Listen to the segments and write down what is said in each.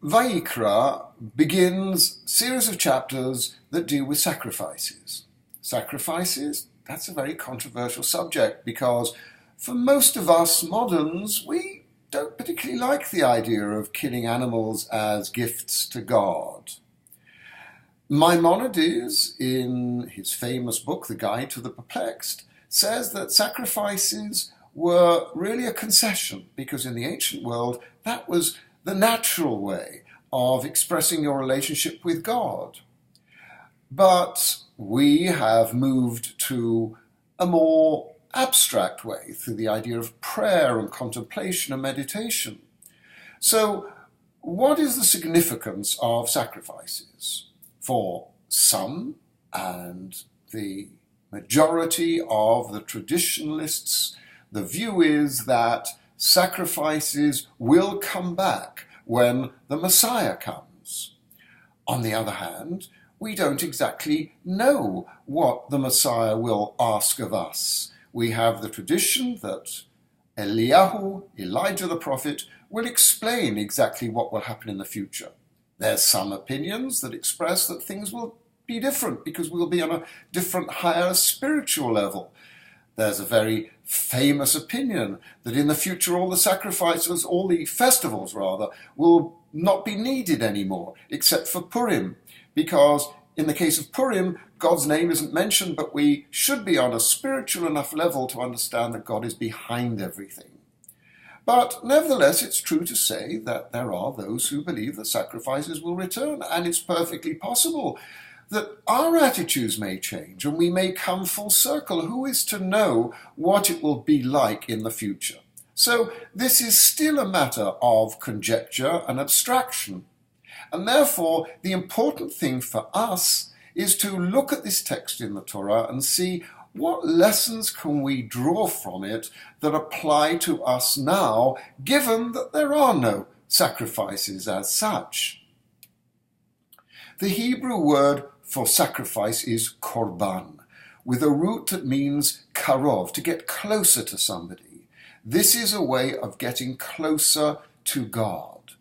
Vayikra begins a series of chapters that deal with sacrifices. Sacrifices, that's a very controversial subject because for most of us moderns, we don't particularly like the idea of killing animals as gifts to God. Maimonides, in his famous book, The Guide to the Perplexed, says that sacrifices were really a concession because in the ancient world that was the natural way of expressing your relationship with God. But we have moved to a more abstract way through the idea of prayer and contemplation and meditation. So, what is the significance of sacrifices? For some, and the majority of the traditionalists, the view is that sacrifices will come back when the Messiah comes. On the other hand, we don't exactly know what the Messiah will ask of us. We have the tradition that Elijah the prophet, will explain exactly what will happen in the future. There's some opinions that express that things will be different because we'll be on a different, higher spiritual level. There's a very famous opinion that in the future all the sacrifices, all the festivals rather, will not be needed anymore, except for Purim, because in the case of Purim, God's name isn't mentioned, but we should be on a spiritual enough level to understand that God is behind everything. But nevertheless, it's true to say that there are those who believe that sacrifices will return, and it's perfectly possible that our attitudes may change and we may come full circle. Who is to know what it will be like in the future? So this is still a matter of conjecture and abstraction. And therefore, the important thing for us is to look at this text in the Torah and see what lessons can we draw from it that apply to us now, given that there are no sacrifices as such. The Hebrew word for sacrifice is korban, with a root that means karov, to get closer to somebody. This is a way of getting closer to God.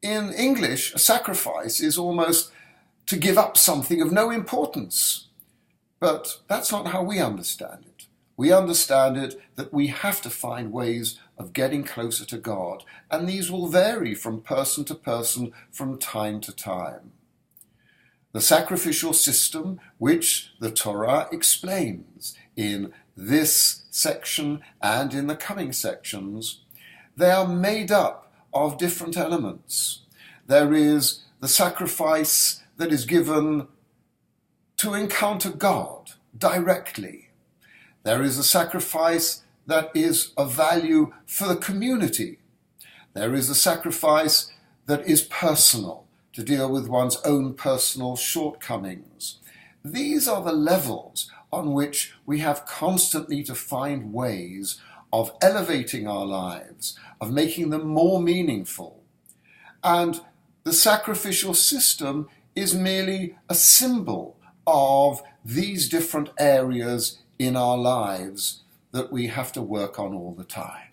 In English, a sacrifice is almost to give up something of no importance. But that's not how we understand it. We understand it that we have to find ways of getting closer to God, and these will vary from person to person, from time to time. The sacrificial system, which the Torah explains in this section and in the coming sections, they are made up of different elements. There is the sacrifice that is given to encounter God directly. There is a sacrifice that is of value for the community. There is a sacrifice that is personal, to deal with one's own personal shortcomings. These are the levels on which we have constantly to find ways of elevating our lives, of making them more meaningful. And the sacrificial system is merely a symbol of these different areas in our lives that we have to work on all the time.